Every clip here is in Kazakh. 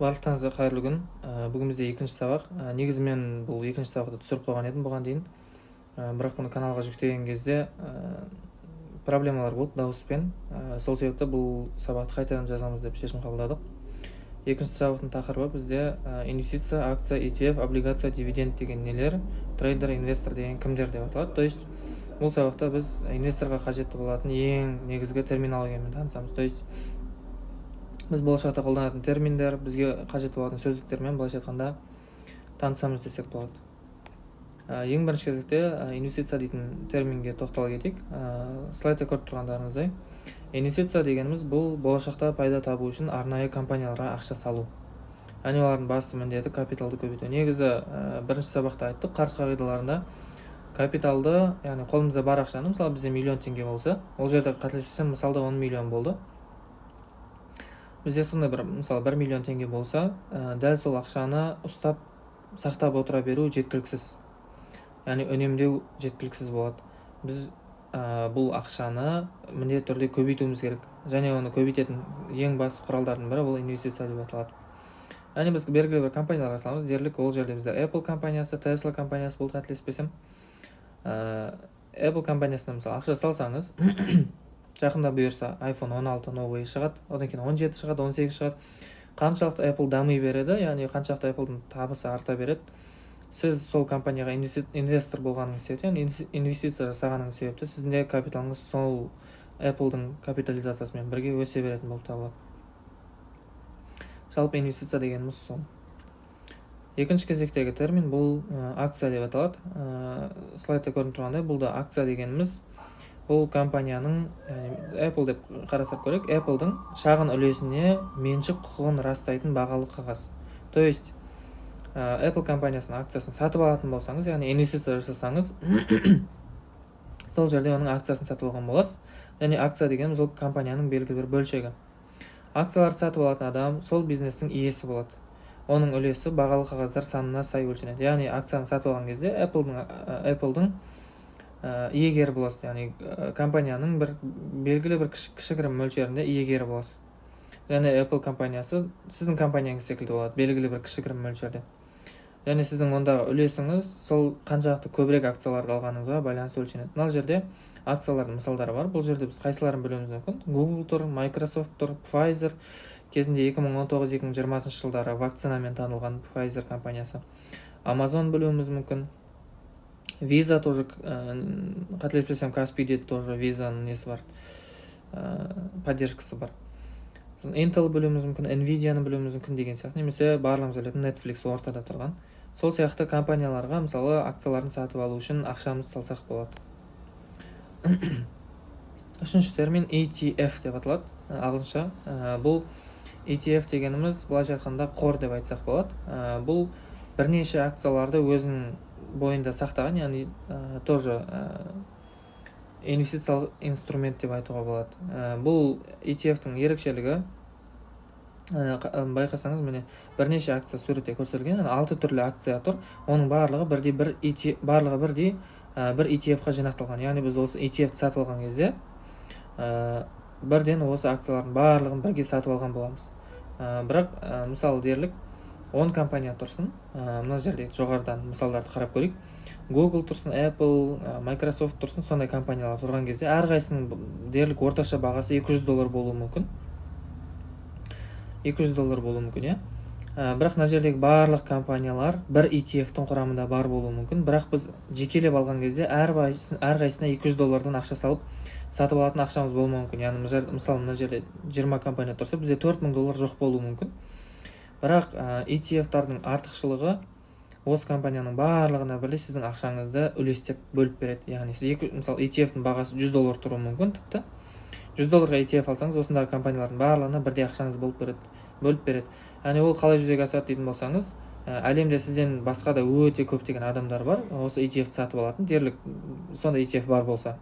Барлықтарыңызға қайырлы күн. Бүгін бізде екінші сабақ. Негізі мен бұл екінші сабақты түсіріп қойған едім бұған дейін. Бірақ бұны каналға жүктеген кезде проблемалар болды дауыспен. Сол себепті бұл сабақты қайтадан жазамыз деп шешім қабылдадық. Екінші сабақтың тақырыбы бізде инвестиция, акция, ETF, облигация, дивиденд деген нелер, трейдер, инвестор деген кімдер деп аталады. То есть бұл сабақта біз инвесторға қажетті болатын ең негізгі терминологиямен танысамыз. То есть біз болашақта қолданатын терминдер, бізге қажет болатын сөздіктермен былайша айтқанда танысамыз десек болады. Ең бірінші кезекте инвестиция дейтін терминге тоқтала кетейік. Слайдта көріп тұрғандарыңыздай, инвестиция дегеніміз бұл болашақта пайда табу үшін арнайы компанияларға ақша салу. Яғни олардың басты міндеті капиталды көбейту. Негізі бірінші сабақта айттық, қаржы қағидаларында капиталды, яғни қолымызда бар ақшаны, мысалы бізде миллион теңге болса, ол жерде қателеспесем мысалда 10 миллион болды. Бізде сондай бір, мысалы 1 миллион теңге болса, дәл сол ақшаны ұстап, сақтап отыра беру жеткіліксіз. Яғни үнемдеу жеткіліксіз болады. Біз бұл ақшаны міндетті түрде көбейтуіміз керек. Және оны көбейтетін ең басты құралдардың бірі бұл инвестиция деп аталады. Яғни біз белгілі бір компанияларға саламыз. Дерлік ол жерде бізде Apple компаниясы, Tesla компаниясы болды, қателеспесем. Apple компаниясына мысалы ақша салсаңыз, жақында бұйырса iPhone 16 новый шығады, одан кейін 17 шығады, 18 шығады. Қаншалықты Apple дами береді, яғни қаншалықты Apple'дың табысы арта береді. Сіз сол компанияға инвестор болғаныңыз себепті, яғни инвестиция жасағаныңыз себепті сіздің де капиталыңыз сол Apple-дың капитализациясымен бірге өсе беретін болып табылады. Жалпы инвестиция дегеніміз сол. Екінші кезектегі термин бұл акция деп аталады. Слайдта көрініп тұрғандай, бұл да акция дегеніміз бұл компанияның, Apple деп қарастырып көрейік, Apple-дың шағын үлесіне меншік құқығын растайтын бағалы қағаз. То есть Apple компаниясының акциясын сатып алатын болсаңыз, яғни инвестиция жасасаңыз, сол жерде оның акциясын сатып алған боласыз. Және акция дегеніміз ол компанияның белгілі бір бөлшегі. Акцияларды сатып алатын адам сол бизнестің иесі болады. Оның үлесі бағалы қағаздар санына сай өлшенеді. Яғни акцияны сатып алған кезде Apple-дың иегері боласыз, яғни компанияның бір белгілі бір кішігірім мөлшерінде иегері боласыз. Және Apple компаниясы сіздің компанияңыз секілді болады, белгілі бір кішігірім мөлшерде. Және сіздің ондағы үлесіңіз сол қаншалықты көбірек акцияларды алғаныңызға байланысты өлшенеді. Мына жерде акциялардың мысалдары бар. Бұл жерде біз қайсыларын білуіміз мүмкін? Google тұр, Microsoft тұр, Pfizer, кезінде 2019-2020 жылдары вакцинамен танылған Pfizer компаниясы. Amazon білуіміз мүмкін. Visa тоже, қателеспесем, Каспийде тоже Visa-ның несі бар, поддержкасы бар. Intel білуіміз мүмкін, Nvidia-ны білуіміз мүмкін деген сияқты. Немесе барлығымыз білетін Netflix ортада тұрған. Сол сияқты компанияларға, мысалы, акцияларын сатып алу үшін ақшамыз салсақ болады. Үшінші термин ETF деп аталады, ағылшынша. Бұл ETF дегеніміз былайша айтқанда қор деп айтсақ болады. Бұл бірнеше акцияларды өзінің бойында сақтаған, яғни тоже инвестициялық инструмент деп айтуға болады. Бұл ETF-тің ерекшелігі, байқасаңыз, міне бірнеше акция суретте көрсетілген, 6 түрлі акция тұр. Оның барлығы бірдей бір ETF-қа жинақталған. Яғни біз осы ETF-ті сатып алған кезде бірден осы акциялардың барлығын бірге сатып алған боламыз. Бірақ мысалы дерлік 10 компания тұрсын, мына жерде жоғарыдан мысалдарды қарап көрейік. Google тұрсын, Apple, Microsoft тұрсын, сондай компаниялар тұрған кезде әрқайсының дерлік орташа бағасы $200 болуы мүмкін. $200 болуы мүмкін, иә. Бірақ мына жердегі барлық компаниялар бір ETF-тің құрамында бар болуы мүмкін. Бірақ біз жекелеп алған кезде әрқайсына $200 ақша салып сатып алатын ақшамыз болуы мүмкін. Яғни мысалы мына жерде 20 компания тұрса, бізде $4000 жоқ болуы мүмкін. Бірақ ETF-тардың артықшылығы осы компанияның барлығына бірдей сіздің ақшаңызды үлестеп бөліп береді. Яғни сіз мысалы ETF-тің бағасы $100 тұруы мүмкін, тіпті $100-ға ETF алсаңыз, осындағы компаниялардың барлығына бірдей ақшаңыз бөліп береді. Яғни ол қалай жүзеге асады дейтін болсаңыз, әлемде сізден басқа да өте көптеген адамдар бар, осы ETF-ті сатып алатын. Дерлік сондай ETF бар болса,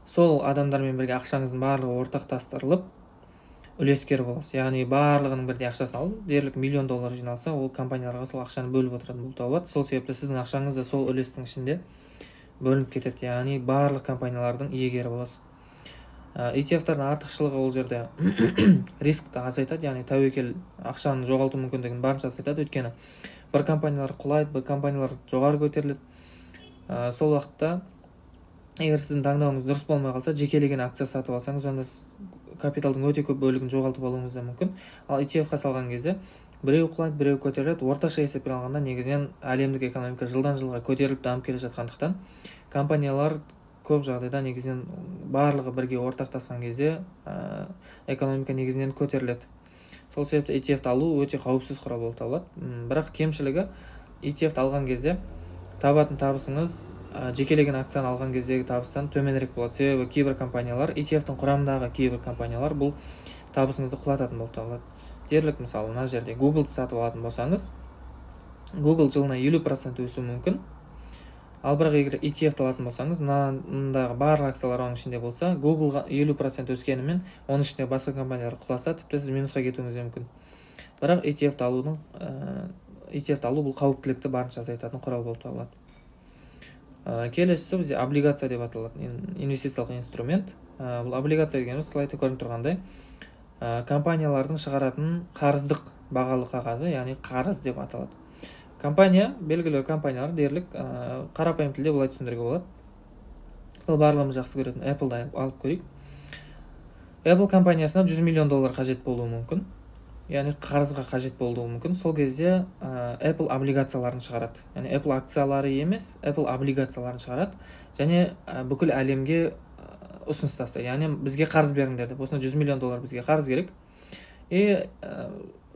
сол адамдармен бірге ақшаңыздың барлығы ортақтастырылып үлескер боласыз. Яғни барлығының бірдей ақша салып, дерлік $1,000,000 жиналса, ол компанияларға сол ақшаны бөліп отыратын болып табылады. Сол себепті сіздің ақшаңыз да сол үлестің ішінде бөлініп кетеді. Яғни барлық компаниялардың иегері боласыз. ETF-тардың артықшылығы ол жерде рискті азайтады, яғни тәуекел ақшаны жоғалту мүмкіндігін барынша азайтады. Өйткені бір компаниялар құлайды, бір компаниялар жоғары көтеріледі. Сол уақытта егер сіздің таңдауыңыз дұрыс болмай қалса, жекелеген акция сатып алсаңыз, онда капиталдың өте көп бөлігін жоғалтып алуыңыз да мүмкін. Ал ETF-қа салған кезде біреу құлайды, біреу көтеріледі. Орташа есеппен алғанда негізінен әлемдік экономика жылдан жылға көтеріліп дамып келе жатқандықтан компаниялар көп жағдайда негізінен барлығы бірге ортақтасқан кезде экономика негізінен көтеріледі. Сол себепті ETF-ті алу өте қауіпсіз құрал болып табылады. Бірақ кемшілігі ETF-ті алған кезде табатын табысыңыз жекелеген акцияны алған кездегі табыстан төменірек болады. Себебі кейбір компаниялар, ETF-тің құрамындағы кейбір компаниялар бұл табысыңызды құлататын болып табылады. Дерлік мысалы, мына жерде Google-ды сатып алатын болсаңыз, Google жылына 50% өсуі мүмкін. Ал бірақ егер ETF-ті алатын болсаңыз, мұндағы барлық акциялар оның ішінде болса, Google-ға 50% өскенімен, оның ішінде басқа компаниялар құласа, тіпті сіз минусқа кетуіңіз мүмкін. Бірақ ETF-ті алу бұл қауіптілікті барынша азайтатын құрал болып табылады. Келесісі бізде облигация деп аталады, инвестициялық инструмент. Бұл облигация дегеніміз слайдта көрініп тұрғандай, компаниялардың шығаратын қарыздық бағалы қағазы, яғни қарыз деп аталады. Компания, белгілі компаниялар дерлік, қарапайым тілде былай түсіндіруге болады. Бұл барлығымыз жақсы көретін Apple-ды алып көрейік. Apple компаниясына $100 миллион қажет болуы мүмкін. Яғни қарызға қажет болуы мүмкін. Сол кезде Apple облигацияларын шығарады. Яғни Apple акциялары емес, Apple облигацияларын шығарады. Және бүкіл әлемге ұсыныс тастайды. Яғни бізге қарыз беріңдер деп. Осында $100 миллион бізге қарыз керек.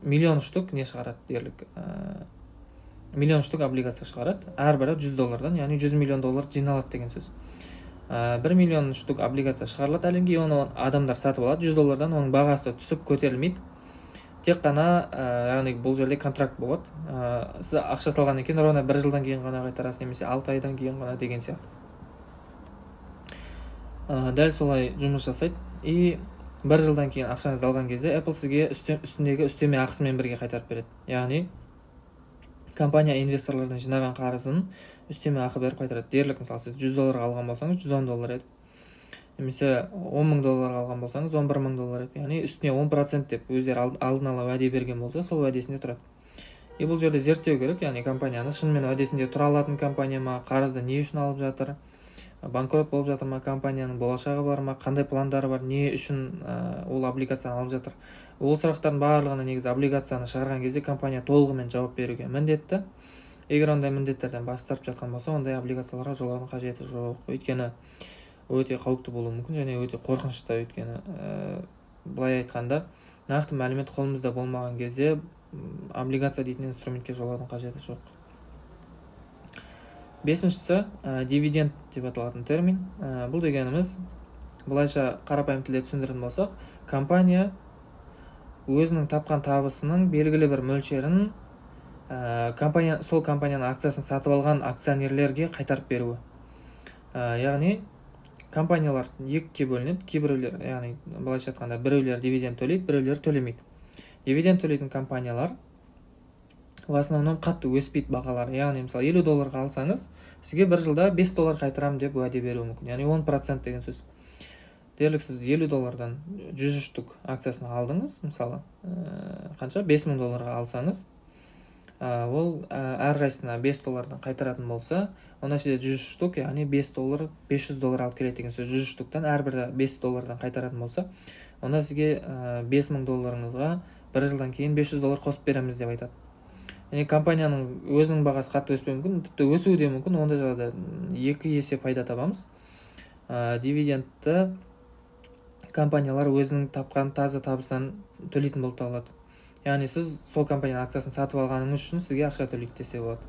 Миллион штук не шығарады дерлік. Миллион штук облигация шығарады. Әрбірі $100, яғни $100 миллион жиналады деген сөз. 1 миллион штук облигация шығарылады әлемге, оны адамдар сатып алады. $100, оның бағасы түсіп көтерілмейді. Тек қана, яғни бұл жерде контракт болады. Сіз ақша салған екен, оны 1 жылдан кейін ғана қайтарасыз, немесе 6 айдан кейін ғана деген сияқты. Дәл солай жұмыс жасайды. 1 жылдан кейін ақшаңызды алған кезде Apple сізге үстіндегі үстеме ақысымен бірге қайтарып береді. Яғни компания инвесторлардан жинаған қарызын үстеме ақы беріп қайтарады. Дерлік мысалы сіз $100 алған болсаңыз $110 еді. Немесе $10 мың алған болсаңыз $11 мың еді. Яғни үстіне 10% деп өздері алдын ала уәде берген болса, сол уәдесінде тұрады. Бұл жерде зерттеу керек, яғни компанияны шынымен уәдесінде тұра алатын компания ма, қарызды не үшін алып жатыр, банкрот болып жатыр ма, компанияның болашағы бар ма, қандай пландары бар, не үшін ол облигацияны алып жатыр. Ол сұрақтардың барлығына негізі облигацияны шығарған кезде компания толығымен жауап беруге міндетті. Егер ондай міндеттерден бас тартып жатқан болса, ондай облигацияларға жолаудың қажеті жоқ. Өйткені өте қауіпті болуы мүмкін, және өте қорқынышты. Өйткені былай айтқанда, нақты мәлімет қолымызда болмаған кезде облигация дейтін инструментке жолаудың қажеті жоқ. Бесіншісі, дивиденд деп аталатын термин. Бұл дегеніміз, былайша қарапайым тілде түсіндіретін болсақ, компания өзінің тапқан табысының белгілі бір мөлшерін сол компанияның акциясын сатып алған акционерлерге қайтарып беруі. Яғни компаниялар екіге бөлінеді. Кейбіреулер, яғни былайша айтқанда, біреулер дивиденд төлейді, біреулер төлемейді. Дивиденд төлейтін компаниялар в основном қатты өспейді бағалары. Яғни мысалы $50 алсаңыз, сізге 1 жылда $5 қайтарам деп уәде беруі мүмкін. Яғни 10% деген сөз. Дерлік сіз $50-дан 100 штук акциясын алдыңыз, мысалы, қанша? $5 мың алсаңыз, ол әрқайсысына $5 қайтаратын болса, онда сізде 100 штук, яғни $5, $500 алып келеді деген сөз. 100 штуктан әрбірі $5 қайтаратын болса, онда сізге $5 мың 1 жылдан кейін $500 қосып береміз деп айтады. Яғни компанияның өзінің бағасы қатты өспеуі мүмкін, тіпті өсуі де мүмкін, онда жағдайда 2 есе пайда табамыз. Дивидендті компаниялар өзінің тапқан таза табыстан төлейтін болып табылады. Яғни сіз сол компанияның акциясын сатып алғаныңыз үшін сізге ақша төлейді десе болады.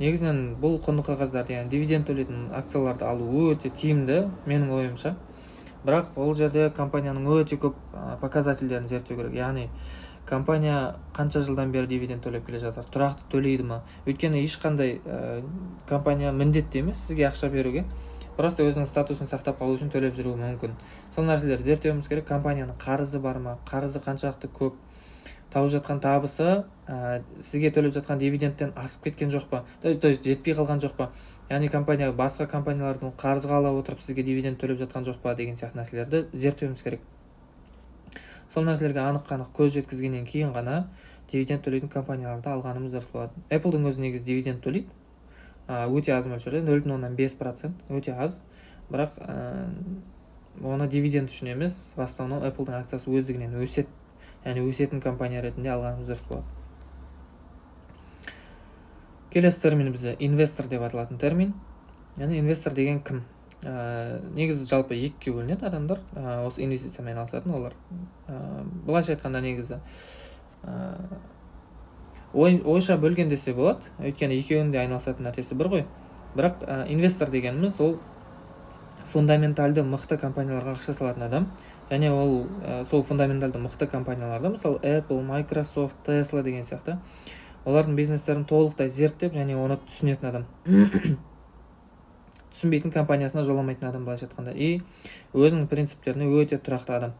Негізінен бұл құнды қағаздарды, яғни дивиденд төлейтін акцияларды алу өте тиімді, менің ойымша. Бірақ ол жерде компанияның өте көп показательдерін зерттеу керек. Яғни компания қанша жылдан бері дивиденд төлеп келе жатыр, тұрақты төлейді ма? Өйткені ешқандай компания міндетті емес сізге ақша беруге, просто өзінің статусын сақтап қалу үшін төлеп жүруі мүмкін. Сол нәрселерді зерттеуіміз керек. Компанияның қарызы бар ма, қарызы қаншақты көп, тауып жатқан табысы сізге төлеп жатқан дивидендтен асып кеткен жоқ па, то есть жетпей қалған жоқ па, яғни компания басқа компаниялардың қарызға ала отырып сізге дивиденд төлеп жатқан жоқ па деген сияқты нәрселерді зерттеуіміз керек. Сол нәрселерге анық көз жеткізгеннен кейін ғана дивиденд төлейтін компанияларды алғанымыз дұрыс болады. Apple'дың өзі негізі дивиденд төлейді, өте аз мөлшерде, 0,5%, өте аз, бірақ оны дивиденд үшін емес, в основном Apple'дың акциясы өздігінен өседі, яғни өсетін компания ретінде алғанымыз дұрыс болады. Келесі термин бізде инвестор деп аталатын термин. Яғни инвестор деген кім? Негізі жалпы екіге бөлінеді адамдар, осы инвестициямен айналысатын. Олар былайша айтқанда негізі ойша бөлген десе болады, өйткені екеуінің де айналысатын нәрсесі бір ғой. Бірақ инвестор дегеніміз ол фундаменталды мықты компанияларға ақша салатын адам, және ол сол фундаменталды мықты компанияларда, мысалы Apple, Microsoft, Tesla деген сияқты, олардың бизнестерін толықтай зерттеп және оны түсінетін адам. Түсінбейтін компаниясына жоламайтын адам, былайша айтқанда, и өзінің принциптеріне өте тұрақты адам.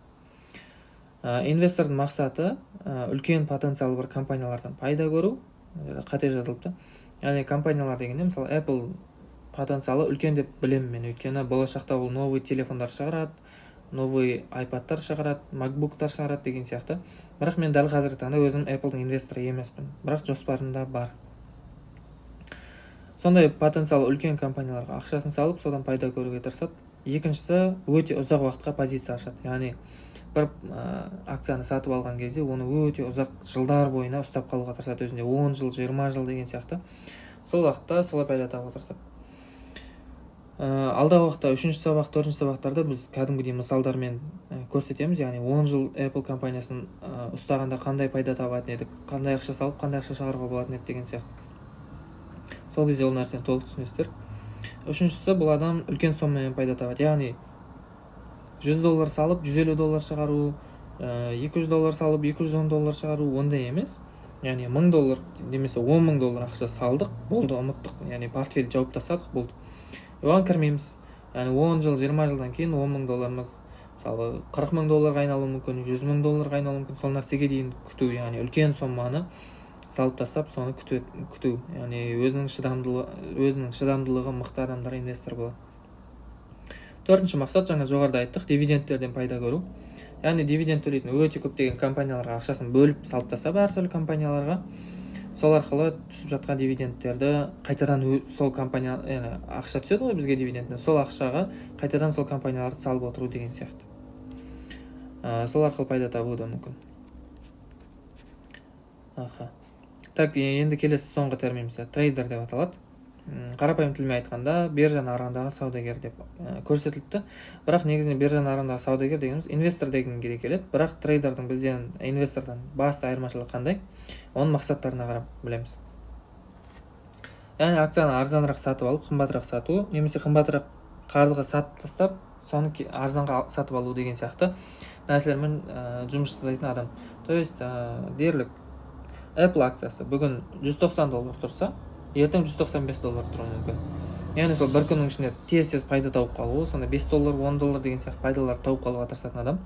Инвестордың мақсаты үлкен потенциалы бар компаниялардан пайда көру, қате жазылыпты. Яғни компаниялар дегенде, мысалы Apple потенциалы үлкен деп білемін мен, өйткені болашақта ол новый телефондар шығарады, новый iPadтар шығарады, MacBookтар шығарады деген сияқты. Бірақ мен дәл қазіргі таңда өзім Apple'дың инвесторы емеспін, бірақ жоспарымда бар. Сондай потенциалы үлкен компанияларға ақшасын салып, содан пайда көруге тырысады. Екіншісі, өте ұзақ уақытқа позиция ашады. Яғни бір акцияны сатып алған кезде оны өте ұзақ жылдар бойына ұстап қалуға тырысады, өзінде 10 жыл, 20 жыл деген сияқты. Сол уақытта солай пайда табуға тырысады. Алдағы уақытта 3-ші сабақ, 4-ші сабақтарда біз кәдімгідей мысалдармен көрсетеміз. Яғни 10 жыл Apple компаниясын ұстағанда қандай пайда табатын едік, қандай ақша салып, қандай ақша шығаруға болатын еді деген сияқты. Сол кезде ол нәрсені толық түсінесіздер. Үшіншісі, бұл адам үлкен сомамен пайда табады. Яғни $100 салып, $150 шығару, $200 салып, $210 шығару ондай емес. Яғни $1000 немесе $10,000 ақша салдық, болды, ұмыттық. Яғни портфель жауып тастадық, болды. Оған кірмейміз. Яғни 10 жыл, 20 жылдан кейін $10,000, мысалы $40,000 айналуы мүмкін, $100,000 айналуы мүмкін. Сол нәрсеге дейін күту, яғни үлкен соманы салып тастап, соны күту. Яғни өзінің шыдамдылығы мықты адамдар инвестор болады. Төртінші мақсат, жаңа жоғарыда айттық, дивидендтерден пайда көру. Яғни дивиденд төлейтін өте көптеген компанияларға ақшасын бөліп салып тастап, әртүрлі компанияларға, сол арқылы түсіп жатқан дивидендтерді қайтадан сол компания, яғни ақша түседі ғой бізге дивидендтен, сол ақшаға қайтадан сол компанияларды салып отыру деген сияқты. Сол арқылы пайда табуы да мүмкін. Так, енді келесі соңғы термин трейдер деп аталады. Қарапайым тілмен айтқанда, биржа нарығындағы саудагер деп көрсетіліпті. Бірақ негізінен биржа нарығындағы саудагер дегеніміз инвестор дегенге келеді. Бірақ трейдердің бізден инвестордан басты айырмашылығы қандай? Оның мақсаттарына қарап білеміз. Яғни акцияны арзанырақ сатып алып, қымбатырақ сату, немесе қымбатырақ қарызға сатып тастап, соны арзанға сатып алу деген сияқты нәрселермен жұмыс жасайтын адам. То есть дерлік Apple акциясы бүгін $190 тұрса, ертең $195 тұруы мүмкін. Яғни сол бір күннің ішінде тез пайда тауып қалуы, сонда $5, $10 деген сияқты пайдаларды тауып қалуға тырысатын адам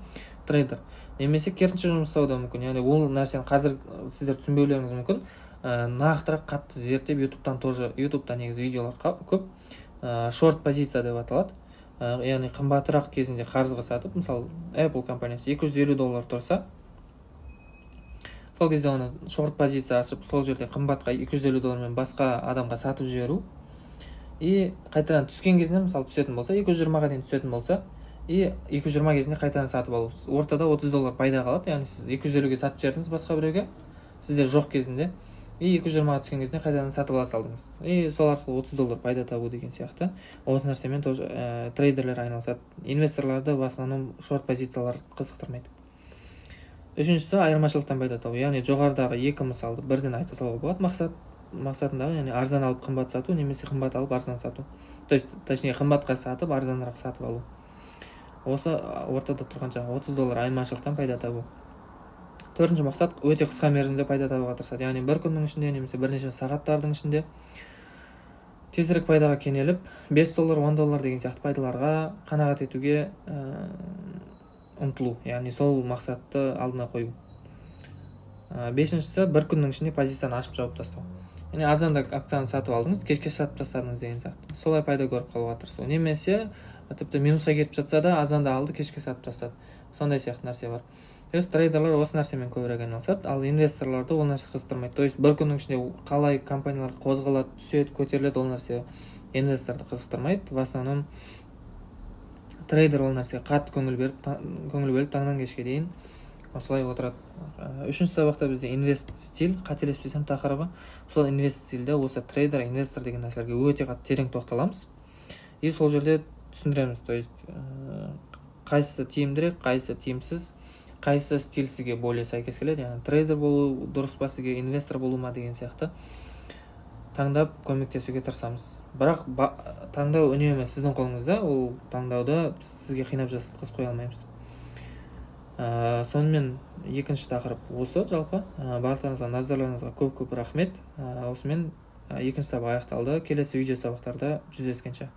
трейдер. Немесе керісінше жұмыс жасауы да мүмкін. Яғни ол нәрсені қазір сіздер түсінбеулеріңіз мүмкін. Нақтырақ қатты зерттеп, ютубтан негізі видеолар көп. Шорт позиция деп аталады. Яғни қымбатырақ кезінде қарызға сатып, мысалы Apple компаниясы $250 тұрса, сол кезде оны шорт позиция ашып, сол жерде қымбатқа $250 мен басқа адамға сатып жіберу. И қайтадан түскен кезінде, мысалы түсетін болса, 220-ға дейін түсетін болса, и 220 кезінде қайтадан сатып алу. Ортада $30 пайда қалады. Яғни сіз 250-ге сатып жібердіңіз басқа біреуге, сізде жоқ кезінде, и 220-ға түскен кезінде қайтадан сатып ала салдыңыз. И сол арқылы $30 пайда табу деген сияқты. Осы нәрсемен трейдерлер айналысады. Инвесторларды в основном шорт позициялар қызықтырмайды. Үшіншісі, айырмашылықтан пайда табу. Яғни жоғарыдағы екі мысалды бірден айта салуға болады мақсатындағы, яғни арзан алып қымбат сату, немесе қымбат алып арзан сату. То есть, точнее, қымбатқа сатып, арзанырақ сатып алу. Осы ортада тұрған жаңағы $30 айырмашылықтан пайда табу. Төртінші мақсат, өте қысқа мерзімде пайда табуға тырысады. Яғни бір күннің ішінде, немесе бірнеше сағаттардың ішінде тезірек пайдаға кенеліп, $5, $10 деген сияқты пайдаларға қанағат етуге ұмтылу, яғни сол мақсатты алдына қою. Бесіншісі, бір күннің ішінде позицияны ашып жауып тастау. яғни азанда акцияны сатып алдыңыз, кешке сатып тастадыңыз деген сияқты. Солай пайда көріп қалуға тырысу. Немесе тіпті минусқа кетіп жатса да азанда алды, кешке сатып тастады. Сондай сияқты нәрсе бар. То есть трейдерлар осы нәрсемен көбірек айналысады, ал инвесторларды ол нәрсе қызықтырмайды. То есть бір күннің ішінде қалай компаниялар қозғалады, түседі, көтеріледі, ол нәрсе инвесторды қызықтырмайды. В основном трейдер ол нәрсеге қатты көңіл бөліп таңнан кешке дейін осылай отырады. Үшінші сабақта бізде инвест стиль, қателеспесем тақырыбы. Сол инвест стильде осы трейдер, инвестор деген нәрселерге өте қатты терең тоқталамыз. И сол жерде түсіндіреміз. То есть қайсысы тиімдірек, қайсысы тиімсіз, қайсы стиль сізге более сәйкес келеді, яғни трейдер болу дұрыс па сізге, инвестор болу ма деген сияқты таңдап көмектесуге тырысамыз. Бірақ таңдау үнемі сіздің қолыңызда, ол таңдауды сізге қинап жасатқызып қоя алмаймыз. Сонымен екінші тақырып осы жалпы. Барлықтарыңызға, назарларыңызға көп рахмет. Осымен екінші сабақ аяқталды. Келесі видео сабақтарда жүздескенше.